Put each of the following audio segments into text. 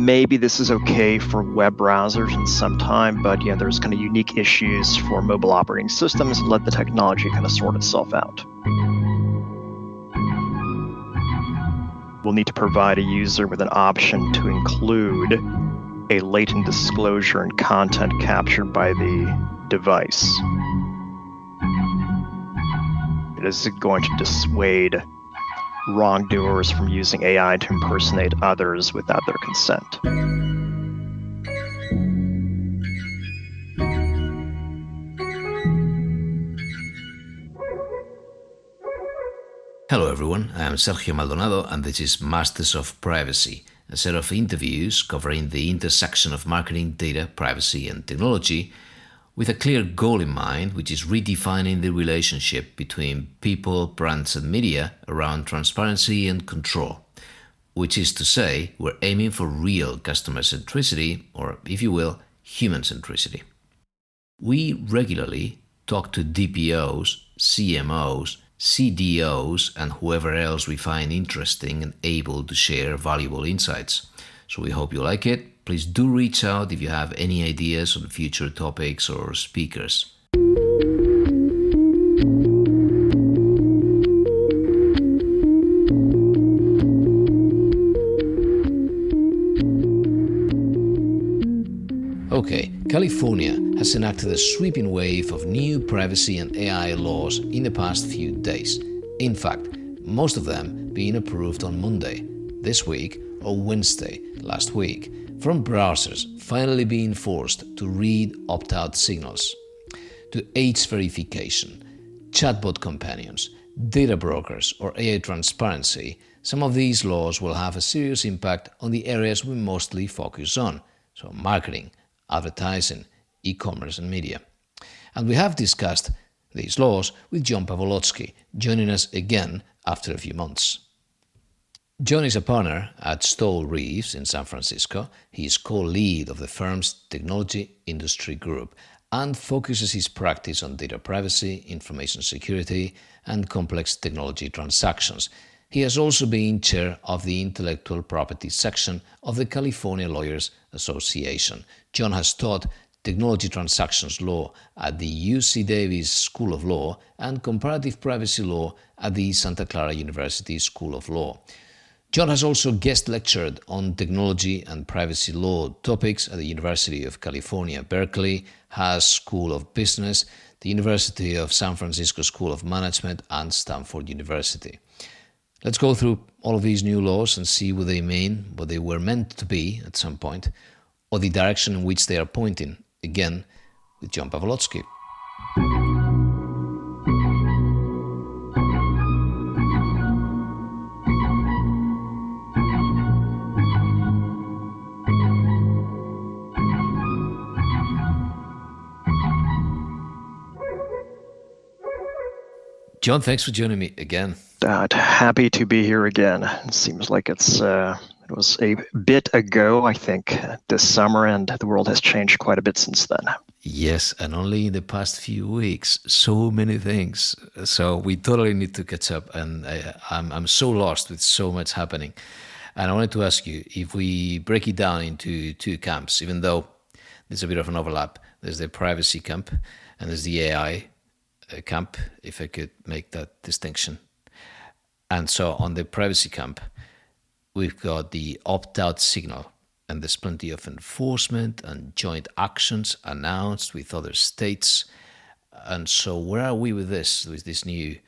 maybe this is okay for web browsers in some time, but there's kind of unique issues for mobile operating systems. Let the technology kind of sort itself out. We'll need to provide a user with an option to include a latent disclosure and content captured by the device. It is going to dissuade wrongdoers from using AI to impersonate others without their consent. Hello everyone, I am Sergio Maldonado and this is Masters of Privacy, a set of interviews covering the intersection of marketing, data, privacy and technology with a clear goal in mind, which is redefining the relationship between people, brands and media around transparency and control. Which is to say, we're aiming for real customer centricity, or if you will, human centricity. We regularly talk to DPOs, CMOs, CDOs and whoever else we find interesting and able to share valuable insights. So we hope you like it. Please do reach out if you have any ideas on future topics or speakers. Okay, California has enacted a sweeping wave of new privacy and AI laws in the past few days. In fact, most of them being approved on Monday this week or Wednesday last week, from browsers finally being forced to read opt-out signals, to age verification, chatbot companions, data brokers or AI transparency. Some of these laws will have a serious impact on the areas we mostly focus on, so marketing, advertising, e-commerce and media. And we have discussed these laws with John Pavolosky, joining us again after a few months. John is a partner at Stoel Rives in San Francisco. He is co-lead of the firm's technology industry group and focuses his practice on data privacy, information security, and complex technology transactions. He has also been chair of the intellectual property section of the California Lawyers Association. John has taught technology transactions law at the UC Davis School of Law and comparative privacy law at the Santa Clara University School of Law. John has also guest lectured on technology and privacy law topics at the University of California, Berkeley, Haas School of Business, the University of San Francisco School of Management, and Stanford University. Let's go through all of these new laws and see what they mean, what they were meant to be at some point, or the direction in which they are pointing, again, with John Pavolosky. John, thanks for joining me again. Happy to be here again. It seems like it was a bit ago, I think, this summer, and the world has changed quite a bit since then. Yes, and only in the past few weeks, so many things. So we totally need to catch up, and I'm so lost with so much happening. And I wanted to ask you, if we break it down into two camps, even though there's a bit of an overlap, there's the privacy camp and there's the AI camp, if I could make that distinction. And so on the privacy camp, we've got the opt-out signal, and there's plenty of enforcement and joint actions announced with other states. And so where are we with this new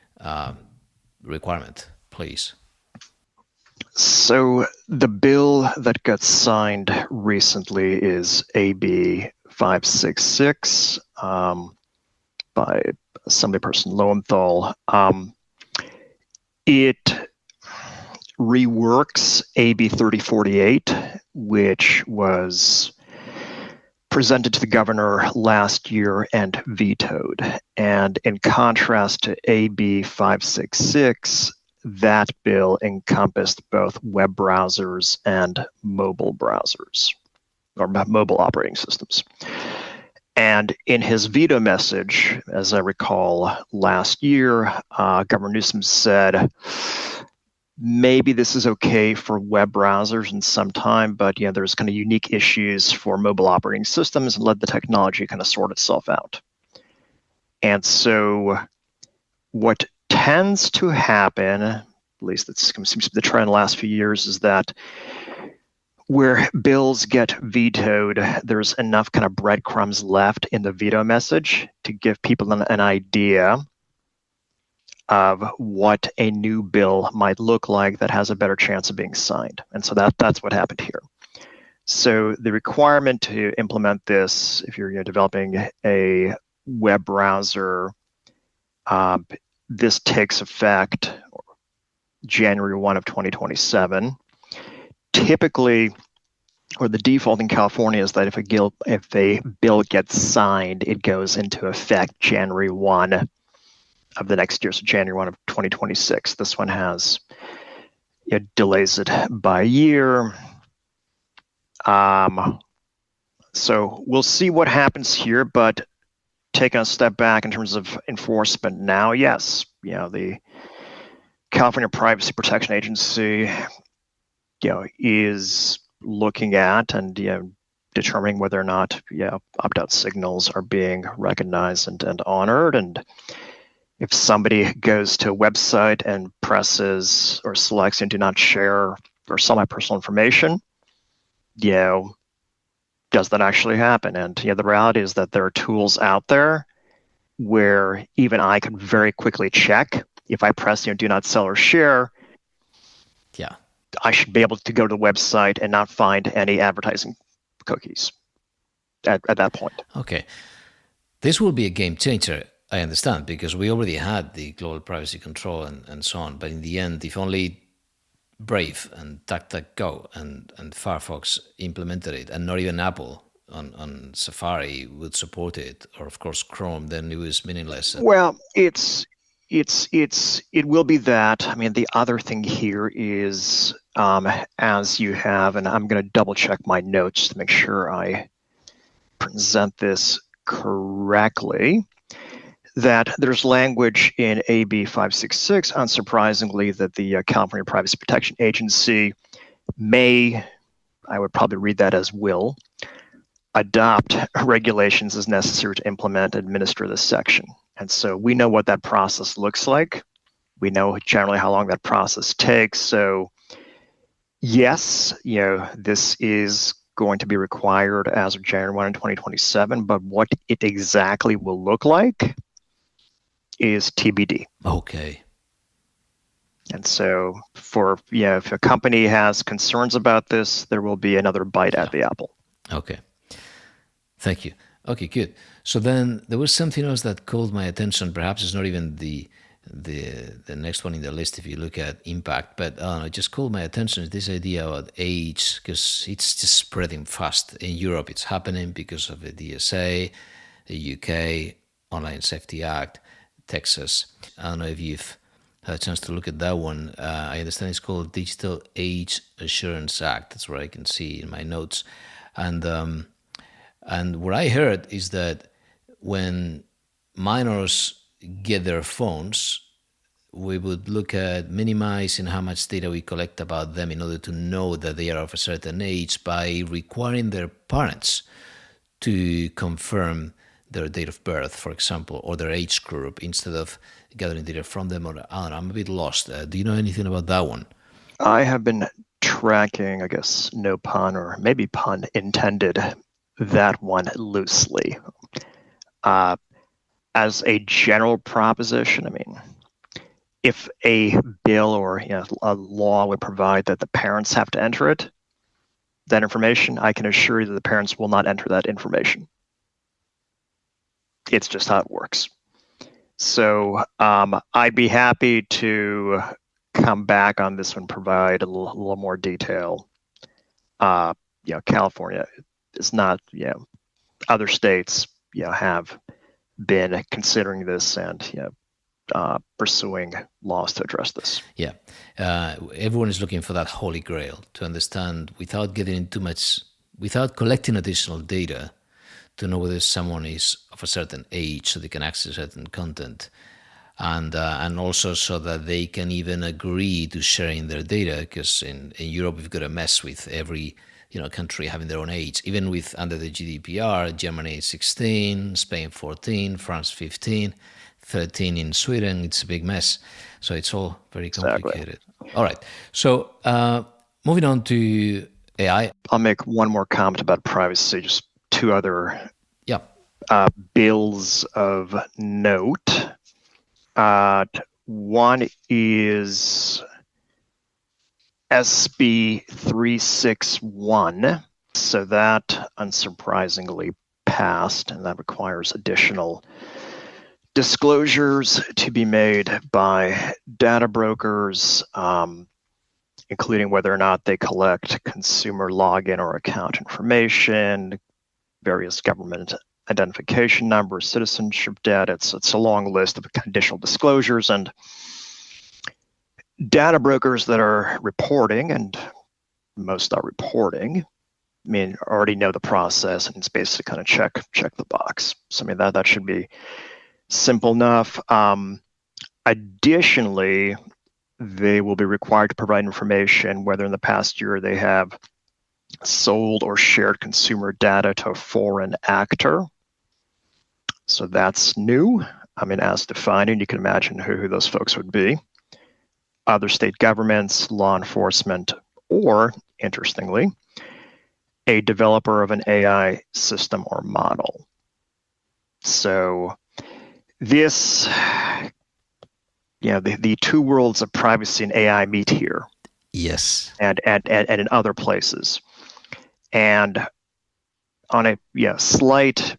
requirement, please? So the bill that got signed recently is AB 566 by Assemblyperson Lowenthal. It reworks AB 3048, which was presented to the governor last year and vetoed. And in contrast to AB 566, that bill encompassed both web browsers and mobile browsers, or mobile operating systems. And in his veto message, as I recall last year, Governor Newsom said, maybe this is okay for web browsers in some time, but there's kind of unique issues for mobile operating systems, and let the technology kind of sort itself out. And so what tends to happen, at least that seems to be the trend in the last few years, is that where bills get vetoed, there's enough kind of breadcrumbs left in the veto message to give people an idea of what a new bill might look like that has a better chance of being signed. And so that's what happened here. So the requirement to implement this, if you're developing a web browser, this takes effect January 1 of 2027. Typically, or the default in California is that if a bill gets signed, it goes into effect January 1 of the next year, so January 1 of 2026. This one delays it by a year. So we'll see what happens here, but taking a step back in terms of enforcement now, yes, the California Privacy Protection Agency, is looking at and determining whether or not opt-out signals are being recognized and honored. And if somebody goes to a website and presses or selects and do not share or sell my personal information, does that actually happen? And the reality is that there are tools out there where even I could very quickly check if I press do not sell or share. I should be able to go to the website and not find any advertising cookies at that point. Okay. This will be a game changer, I understand, because we already had the global privacy control and so on. But in the end, if only Brave and DuckDuckGo and Firefox implemented it, and not even Apple on Safari would support it, or of course Chrome, then it was meaningless. Well, it will be that. I mean, the other thing here is as you have, and I'm going to double check my notes to make sure I present this correctly, that there's language in AB 566, unsurprisingly, that the California Privacy Protection Agency may, I would probably read that as will, adopt regulations as necessary to implement and administer this section. And so we know what that process looks like. We know generally how long that process takes. So yes, this is going to be required as of January 1 in 2027, but what it exactly will look like is TBD. Okay. And so if a company has concerns about this, there will be another bite at the apple. Okay. Thank you. Okay, good. So then there was something else that called my attention. Perhaps it's not even the next one in the list if you look at impact, but it just called my attention is this idea about age, because it's just spreading fast. In Europe, it's happening because of the DSA, the UK, Online Safety Act, Texas. I don't know if you've had a chance to look at that one. I understand it's called Digital Age Assurance Act. That's what I can see in my notes. And what I heard is that when minors get their phones, we would look at minimizing how much data we collect about them in order to know that they are of a certain age by requiring their parents to confirm their date of birth, for example, or their age group, instead of gathering data from them. Or I'm a bit lost. Do you know anything about that one? I have been tracking, I guess, no pun or maybe pun intended, that one loosely. As a general proposition, I mean, if a bill or a law would provide that the parents have to enter that information, I can assure you that the parents will not enter that information. It's just how it works. So I'd be happy to come back on this one, provide a little more detail. California is not, other states, have been considering this and, pursuing laws to address this. Yeah. Everyone is looking for that holy grail to understand without getting too much, without collecting additional data to know whether someone is of a certain age so they can access certain content. and also so that they can even agree to sharing their data, because in Europe we've got a mess with every country having their own age. Even with under the GDPR, Germany is 16, Spain 14, France 15, 13 in Sweden. It's a big mess. So it's all very complicated. Exactly. All right. So moving on to AI. I'll make one more comment about privacy, just two other Yeah. bills of note. One is SB 361. So that unsurprisingly passed, and that requires additional disclosures to be made by data brokers, including whether or not they collect consumer login or account information, various government identification numbers, citizenship data. It's a long list of additional disclosures, and data brokers that are reporting, and most are reporting, already know the process, and it's basically kind of check the box. So that should be simple enough. Additionally, they will be required to provide information whether in the past year they have sold or shared consumer data to a foreign actor. So that's new. As defined, and you can imagine who those folks would be. Other state governments, law enforcement, or, interestingly, a developer of an AI system or model. So this, the two worlds of privacy and AI meet here. Yes. And in other places. And on a slight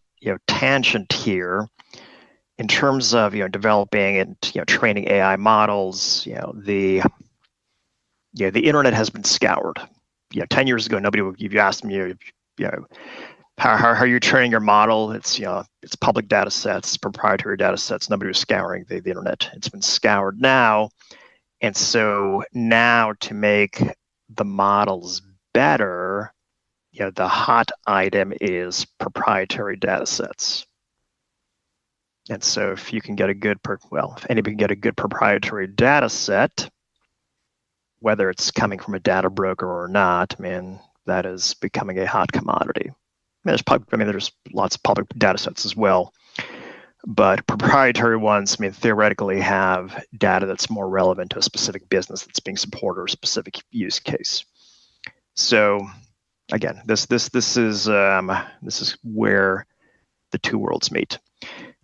tangent here, in terms of developing and training AI models, the internet has been scoured. 10 years ago, nobody would, if you asked me, how are you training your model? It's public data sets, proprietary data sets. Nobody was scouring the internet. It's been scoured now, and so now to make the models better, the hot item is proprietary data sets. And so if you can get if anybody can get a good proprietary data set, whether it's coming from a data broker or not, that is becoming a hot commodity. There's lots of public data sets as well, but proprietary ones, theoretically have data that's more relevant to a specific business that's being supported or a specific use case. So again, this is where the two worlds meet.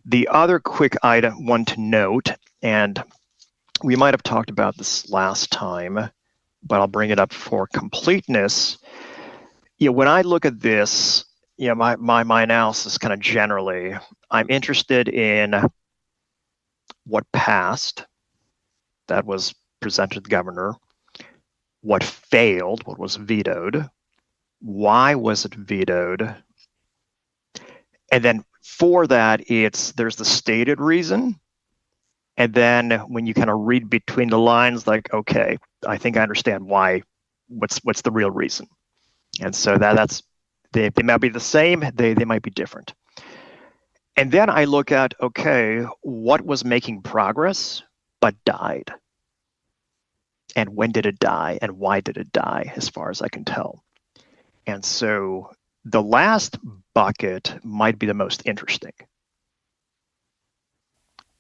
The other quick one to note, and we might have talked about this last time, but I'll bring it up for completeness. When I look at this, my analysis kind of generally, I'm interested in what passed, that was presented to the governor, what failed, what was vetoed, why was it vetoed, and then for that, there's the stated reason, and then when you kind of read between the lines, like, okay, I think I understand why. What's the real reason? And so that's they might be the same, they might be different. And then I look at, okay, what was making progress but died, and when did it die, and why did it die, as far as I can tell. And so the last bucket might be the most interesting.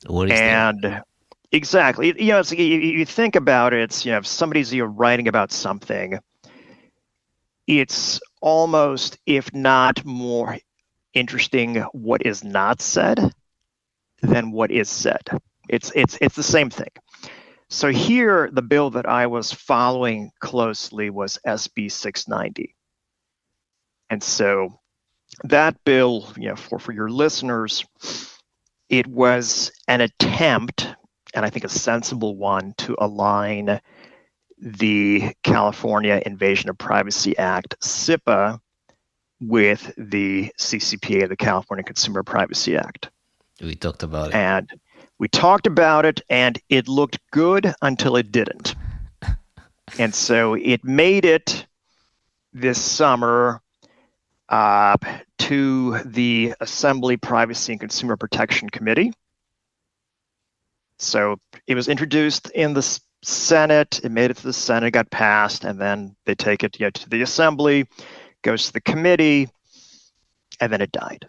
What is that? Exactly, you think about it. If somebody's writing about something, it's almost, if not more interesting, what is not said than what is said. It's the same thing. So here, the bill that I was following closely was SB 690. And so that bill, for your listeners, it was an attempt, and I think a sensible one, to align the California Invasion of Privacy Act, CIPA, with the CCPA, the California Consumer Privacy Act. We talked about it. And we talked about it, and it looked good until it didn't. And so it made it this summer to the Assembly Privacy and Consumer Protection Committee. So it was introduced in the Senate, it made it to the Senate, got passed, and then they take it to the Assembly, goes to the committee, and then it died.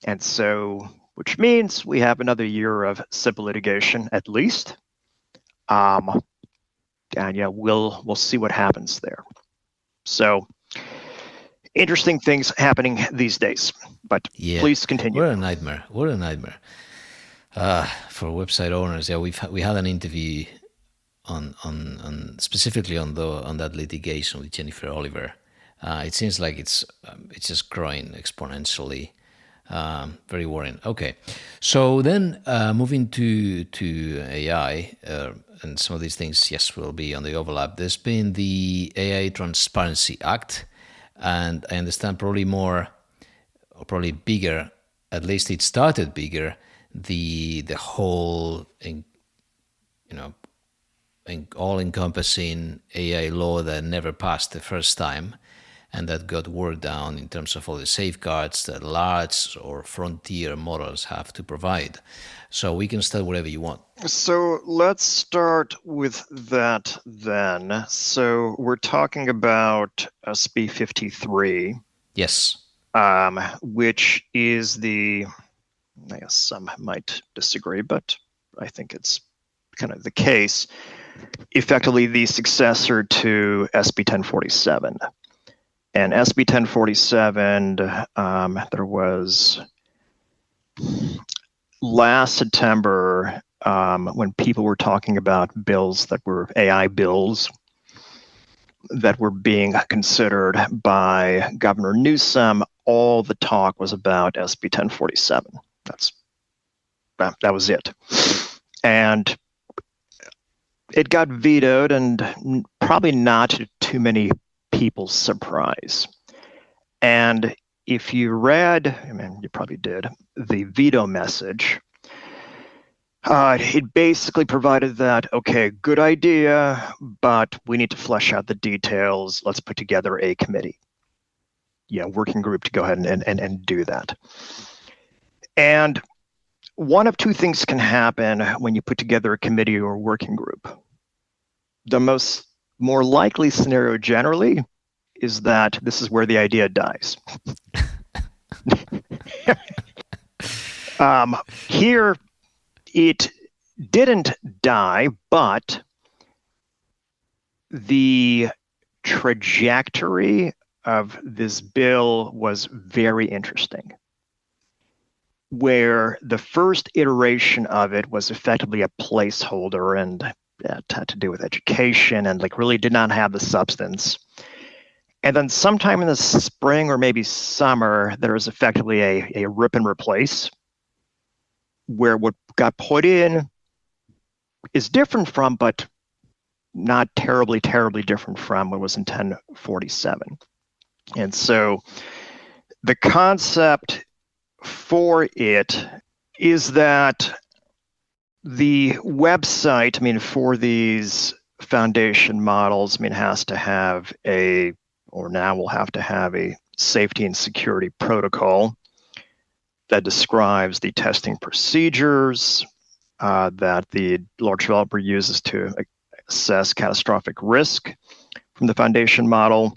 And so, which means we have another year of civil litigation at least. And we'll see what happens there. So interesting things happening these days, but please continue. What a nightmare. For website owners. We had an interview on specifically on that litigation with Jennifer Oliver. It seems like it's just growing exponentially. Very worrying. Okay, so then moving to AI and some of these things, yes, will be on the overlap. There's been the AI Transparency Act, and I understand probably bigger. At least it started bigger. The whole all-encompassing AI law that never passed the first time, and that got worked down in terms of all the safeguards that large or frontier models have to provide. So we can start wherever you want. So let's start with that then. So we're talking about SB 53. Yes. Which is I guess some might disagree, but I think it's kind of the case, effectively the successor to SB 1047. And SB 1047, there was last September when people were talking about bills that were AI bills that were being considered by Governor Newsom. All the talk was about SB 1047. That was it. And it got vetoed, and probably not to too many people's surprise. And if you read, you probably did, the veto message, it basically provided that, okay, good idea, but we need to flesh out the details. Let's put together a committee, working group to go ahead and do that. And one of two things can happen when you put together a committee or a working group. The more likely scenario generally is that this is where the idea dies. Here, it didn't die, but the trajectory of this bill was very interesting, where the first iteration of it was effectively a placeholder, and it had to do with education and really did not have the substance. And then sometime in the spring or maybe summer, there was effectively a rip and replace, where what got put in is different from, but not terribly different from what was in 1047. And so the concept for it is that the website, for these foundation models, has to have now will have to have a safety and security protocol that describes the testing procedures that the large developer uses to assess catastrophic risk from the foundation model.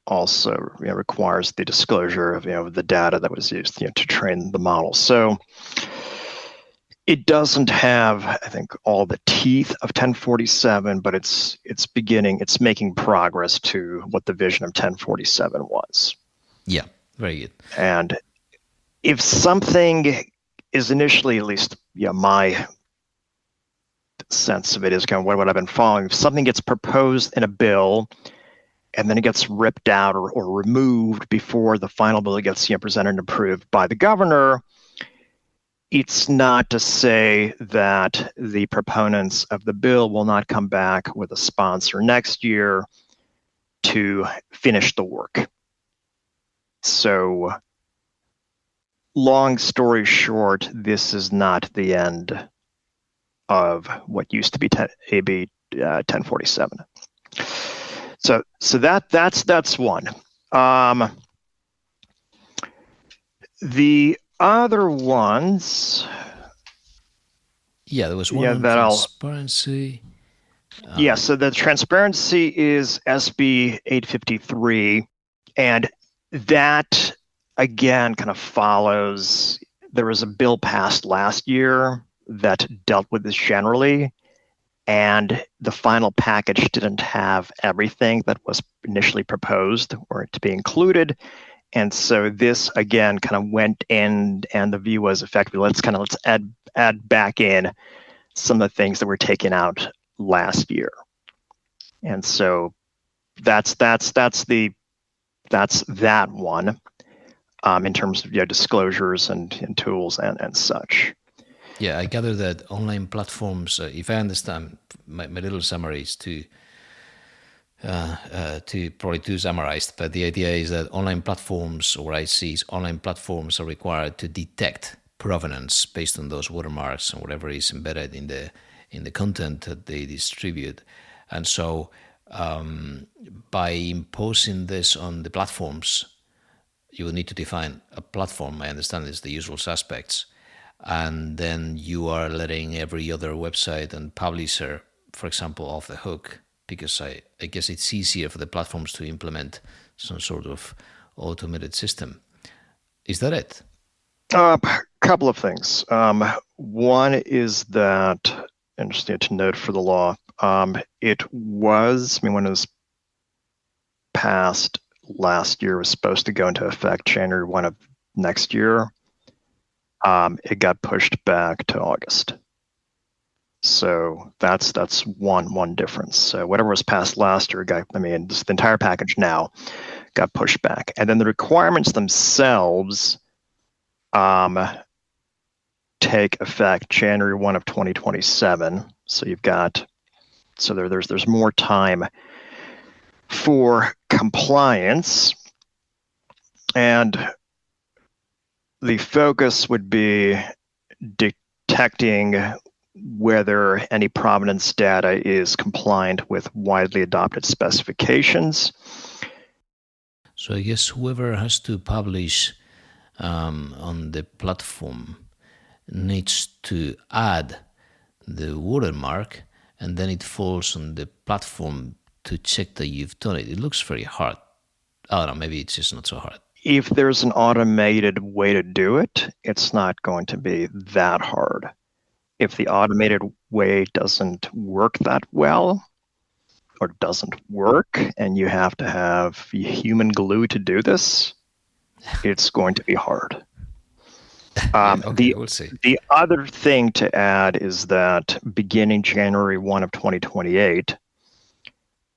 Also requires the disclosure of the data that was used to train the model. So it doesn't have, I think, all the teeth of 1047, but it's making progress to what the vision of 1047 was. Yeah, very good. And if something is initially, at least my sense of it is kind of what I've been following, if something gets proposed in a bill and then it gets ripped out or removed before the final bill gets presented and approved by the governor, it's not to say that the proponents of the bill will not come back with a sponsor next year to finish the work. So, long story short, this is not the end of what used to be AB 1047. So that's one. The other ones, Yeah, there was one Yeah, on transparency. Yeah, so the transparency is SB 853, and that again kind of follows. There was a bill passed last year that dealt with this generally, and the final package didn't have everything that was initially proposed or to be included. And so this again kind of went in, and the view was effectively let's add back in some of the things that were taken out last year. And so that's that one in terms of disclosures and tools and such. Yeah, I gather that online platforms, if I understand, my little summary is to probably too summarized, but the idea is that online platforms, or I see is online platforms are required to detect provenance based on those watermarks and whatever is embedded in the content that they distribute. And so by imposing this on the platforms, you will need to define a platform. I understand is the usual suspects. And then you are letting every other website and publisher, for example, off the hook, because I guess it's easier for the platforms to implement some sort of automated system. Is that it? A couple of things. One is that, interesting to note for the law, it was, when it was passed last year, it was supposed to go into effect January 1 of next year. It got pushed back to August. So that's one difference. So whatever was passed last year the entire package now got pushed back. And then the requirements themselves take effect January 1 of 2027. So there's more time for compliance, and the focus would be detecting whether any provenance data is compliant with widely adopted specifications. So I guess whoever has to publish on the platform needs to add the watermark, and then it falls on the platform to check that you've done it. It looks very hard. I don't know, maybe it's just not so hard. If there's an automated way to do it, it's not going to be that hard. If the automated way doesn't work that well, or doesn't work, and you have to have human glue to do this, it's going to be hard. We'll see. The other thing to add is that beginning January 1 of 2028,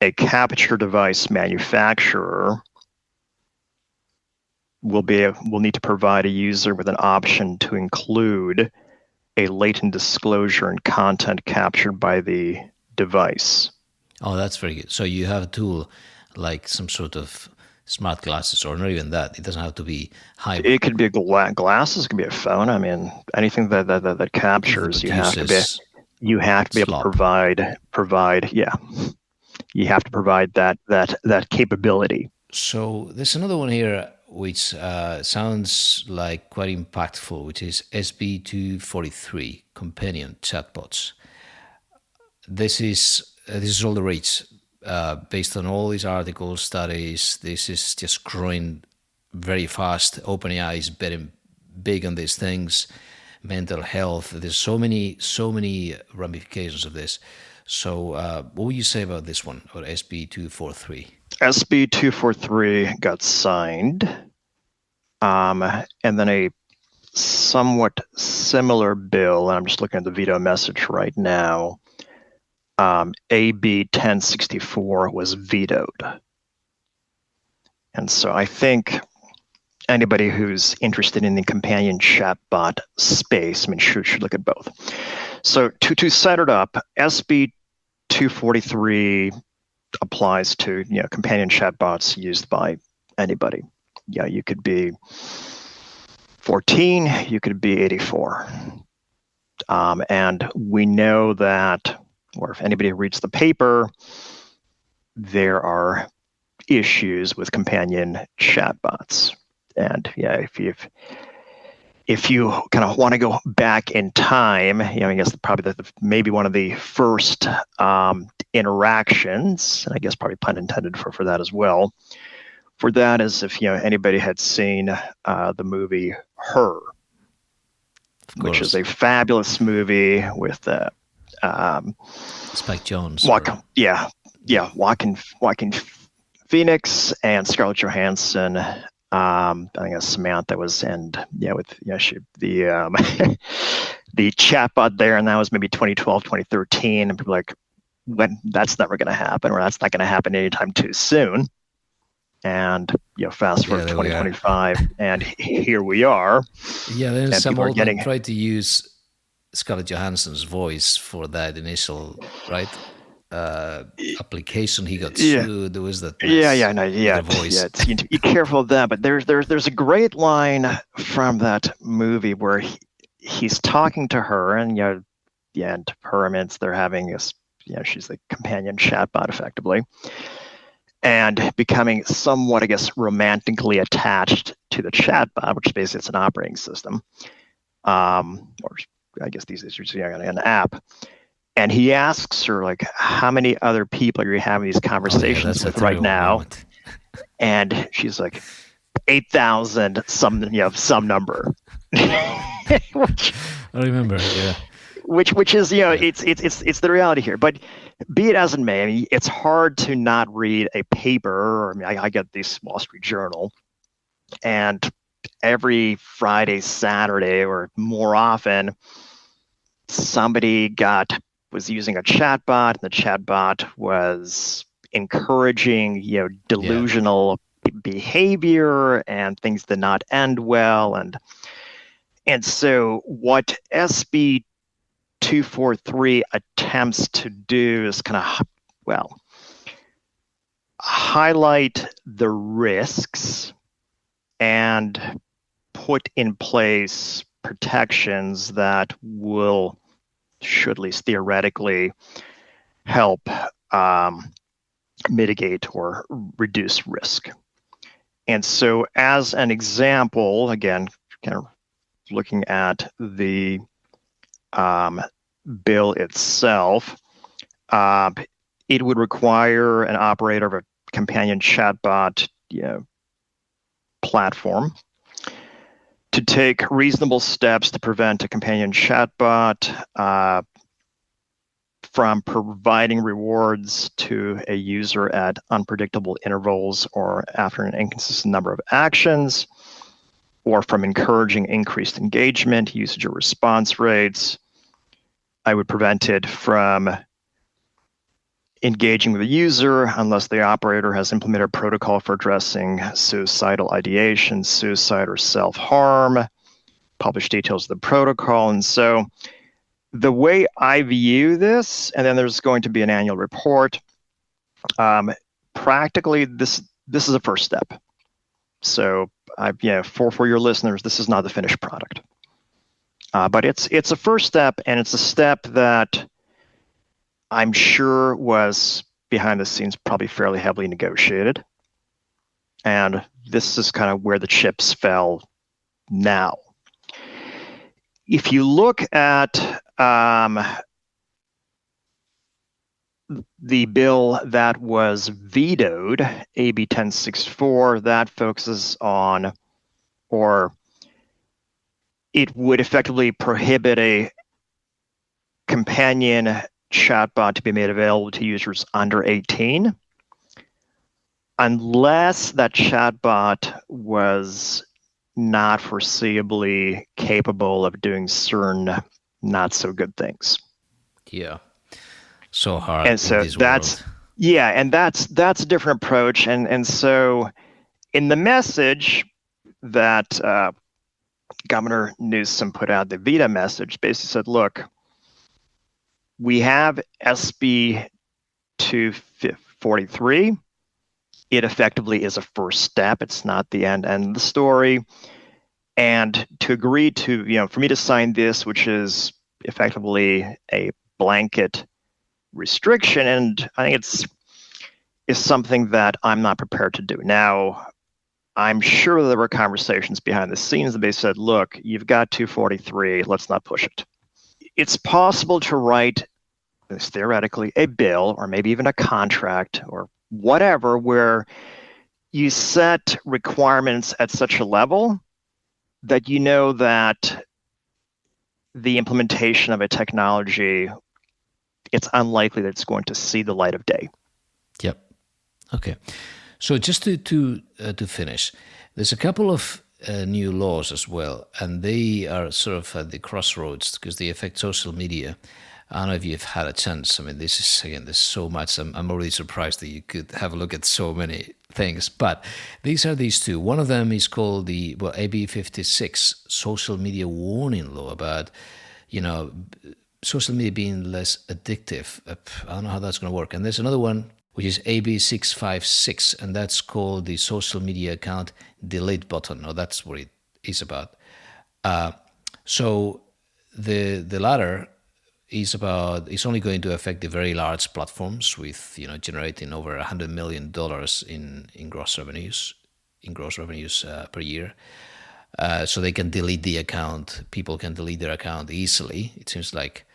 a capture device manufacturer will need to provide a user with an option to include a latent disclosure and content captured by the device. Oh, that's very good. So you have a tool like some sort of smart glasses, or not even that. It doesn't have to be high. It could be glasses, it could be a phone. Anything that captures, you have to be able to provide. Yeah, you have to provide that capability. So there's another one here which sounds like quite impactful, which is SB 243, companion chatbots. This is all the rage. Based on all these articles, studies, this is just growing very fast. OpenAI is betting big on these things. Mental health. There's so many ramifications of this. So what would you say about this one, or SB 243? SB 243 got signed, and then a somewhat similar bill, and I'm just looking at the veto message right now, AB 1064 was vetoed. And so I think anybody who's interested in the companion chatbot space, should look at both. So to set it up, SB 243 applies to companion chatbots used by anybody. Yeah, you could be 14, you could be 84. And we know that, or if anybody reads the paper, there are issues with companion chatbots. And yeah, if you kind of want to go back in time, I guess probably maybe one of the first interactions, and I guess probably pun intended for that as well. For that is if anybody had seen the movie Her, which is a fabulous movie with Spike Jonze. Joaquin Phoenix and Scarlett Johansson. I think Samantha was, and the chatbot there, and that was maybe 2012, 2013, and people were like, when that's never going to happen, or that's not going to happen anytime too soon. And fast forward 2025, and here we are. Yeah, then some old man tried to use Scarlett Johansson's voice for that initial application. He got sued. There was that voice. You be careful of that. But there's a great line from that movie where he's talking to her, and and her means they're having this. She's the companion chatbot, effectively, and becoming somewhat, I guess, romantically attached to the chatbot, which basically it's an operating system, or I guess these days you're an app. And he asks her, like, how many other people are you having these conversations with right now? And she's like, 8,000, some number. Which, I remember, yeah. Which is, it's the reality here. But be it as it may, I mean, it's hard to not read a paper. I get this Wall Street Journal, and every Friday, Saturday, or more often, somebody was using a chatbot, and the chatbot was encouraging, delusional behavior, and things did not end well. And so what SB 243 attempts to do is kind of, highlight the risks and put in place protections that should at least theoretically help mitigate or reduce risk. And so as an example, again, kind of looking at the bill itself, it would require an operator of a companion chatbot platform to take reasonable steps to prevent a companion chatbot from providing rewards to a user at unpredictable intervals or after an inconsistent number of actions, or from encouraging increased engagement, usage, or response rates. I would prevent it from engaging with the user unless the operator has implemented a protocol for addressing suicidal ideation, suicide, or self-harm, publish details of the protocol. And so the way I view this, and then there's going to be an annual report, practically this is a first step. So for your listeners, this is not the finished product. But it's a first step, and it's a step that I'm sure was behind the scenes probably fairly heavily negotiated. And this is kind of where the chips fell now. If you look at the bill that was vetoed, AB 1064, that focuses on, or it would effectively prohibit a companion chatbot to be made available to users under 18 unless that chatbot was not foreseeably capable of doing certain not so good things. Yeah. So hard. And so that's a different approach. And so in the message that Governor Newsom put out, the veto message, basically said, look, we have SB 243. It effectively is a first step. It's not the end of the story. And to agree to, for me to sign this, which is effectively a blanket restriction, and I think is something that I'm not prepared to do. Now, I'm sure there were conversations behind the scenes that they said, look, you've got 243, let's not push it. It's possible to write, theoretically, a bill or maybe even a contract or whatever where you set requirements at such a level that you know that the implementation of a technology, it's unlikely that it's going to see the light of day. Yep. Okay. So just to finish, there's a couple of new laws as well, and they are sort of at the crossroads because they affect social media. I don't know if you've had a chance. I mean, this is, again, there's so much. I'm already surprised that you could have a look at so many things. But these are these two. One of them is called the AB 56 Social Media Warning Law about, social media being less addictive. I don't know how that's going to work. And there's another one, which is AB 656, and that's called the Social Media Account Delete Button. No, that's what it is about. So the latter is it's only going to affect the very large platforms with generating over $100 million in gross revenues per year. So they can delete the account. People can delete their account easily. It seems like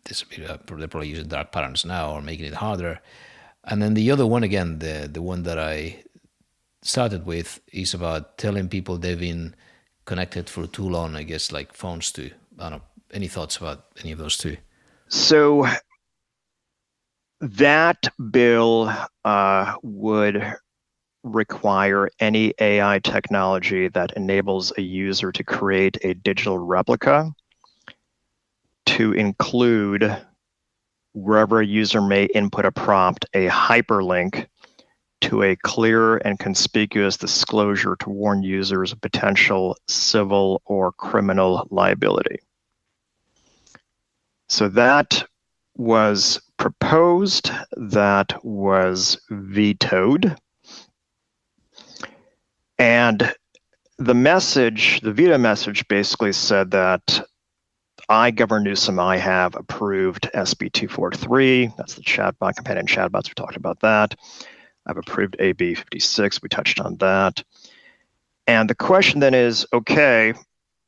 they're probably using dark patterns now or making it harder. And then the other one, again, the one that I started with, is about telling people they've been connected for too long, I guess, like phones do. I don't know. Any thoughts about any of those two? So that bill would require any AI technology that enables a user to create a digital replica to include, wherever a user may input a prompt, a hyperlink to a clear and conspicuous disclosure to warn users of potential civil or criminal liability. So that was proposed, that was vetoed. And the veto message basically said that I, Governor Newsom, I have approved SB 243. That's the chatbot, companion chatbots. We talked about that. I've approved AB 56. We touched on that. And the question then is, okay,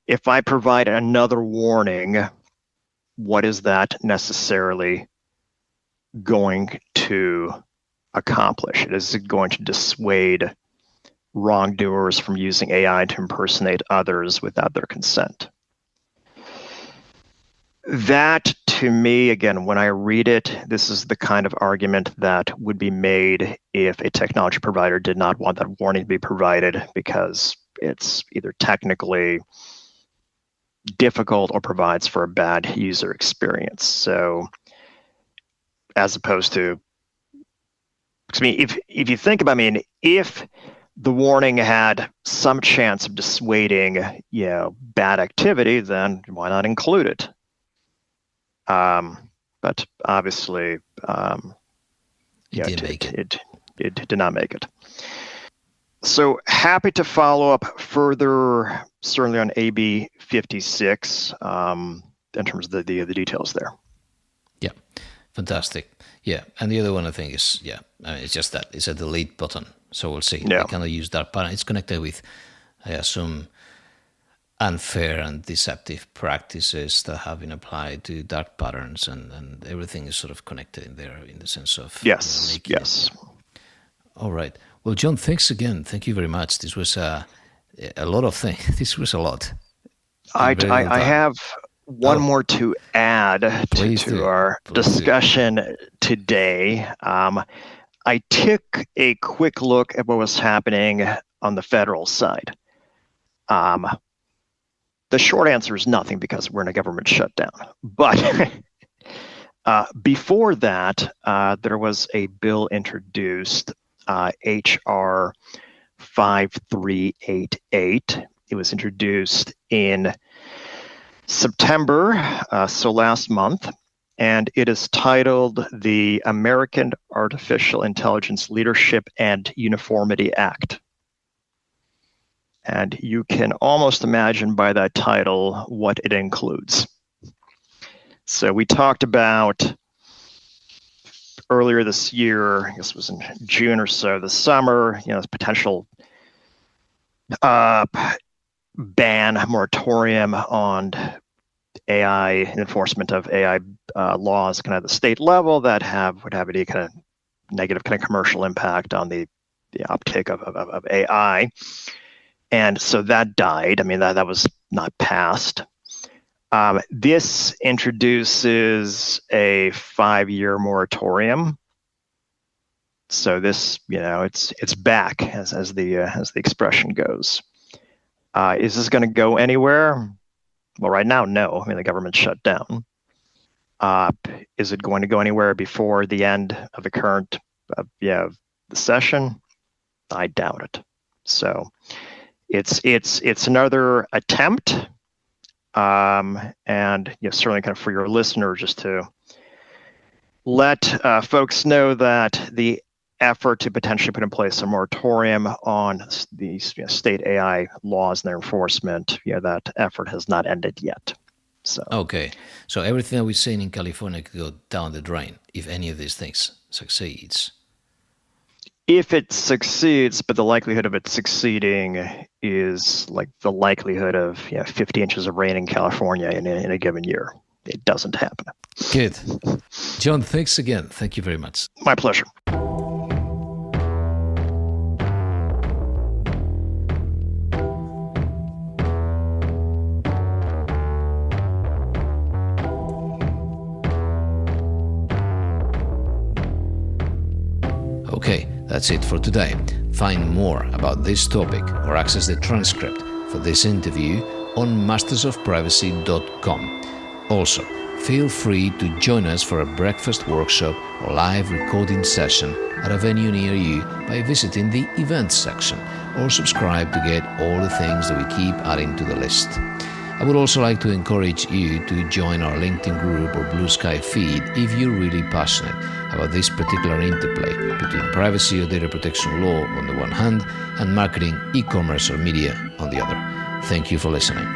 if I provide another warning, what is that necessarily going to accomplish? Is it going to dissuade wrongdoers from using AI to impersonate others without their consent? That, to me, again, when I read it, this is the kind of argument that would be made if a technology provider did not want that warning to be provided because it's either technically difficult or provides for a bad user experience. So as opposed to, if you think about if the warning had some chance of dissuading bad activity, then why not include it? But obviously it did not make it. So happy to follow up further, certainly on AB 56, in terms of the details there. Yeah, fantastic. Yeah, and the other one I think is, it's just that it's a delete button. So we'll see. Yeah. We cannot use dark pattern. It's connected with, I assume, unfair and deceptive practices that have been applied to dark patterns, and everything is sort of connected in there in the sense of yes. All right. Well, John, thanks again. Thank you very much. This was a lot of things. This was a lot. I have one more to add to our discussion today. I took a quick look at what was happening on the federal side. The short answer is nothing because we're in a government shutdown. But before that, there was a bill introduced, HR 5388. It was introduced in September, so last month, and it is titled the American Artificial Intelligence Leadership and Uniformity Act. And you can almost imagine by that title what it includes. So we talked about earlier this year, I guess it was in June or so, this summer, potential moratorium on AI enforcement of AI laws, kind of at the state level that would have any kind of negative kind of commercial impact on the uptake of AI. And so that died. I mean, that was not passed. This introduces a 5-year moratorium. So this, it's back, as the expression goes. Is this going to go anywhere? Well, right now, no. I mean, the government's shut down. Is it going to go anywhere before the end of the current the session? I doubt it. So it's another attempt, and certainly kind of for your listeners, just to let folks know that the effort to potentially put in place a moratorium on these state AI laws and their enforcement, that effort has not ended yet. So okay, so everything that we're seeing in California could go down the drain if any of these things succeeds. If it succeeds, but the likelihood of it succeeding is like the likelihood of 50 inches of rain in California in a given year. It doesn't happen. Good. John, thanks again. Thank you very much. My pleasure. Okay, that's it for today. Find more about this topic or access the transcript for this interview on mastersofprivacy.com. Also, feel free to join us for a breakfast workshop or live recording session at a venue near you by visiting the events section, or subscribe to get all the things that we keep adding to the list. I would also like to encourage you to join our LinkedIn group or Blue Sky feed if you're really passionate about this particular interplay between privacy or data protection law on the one hand and marketing, e-commerce or media on the other. Thank you for listening.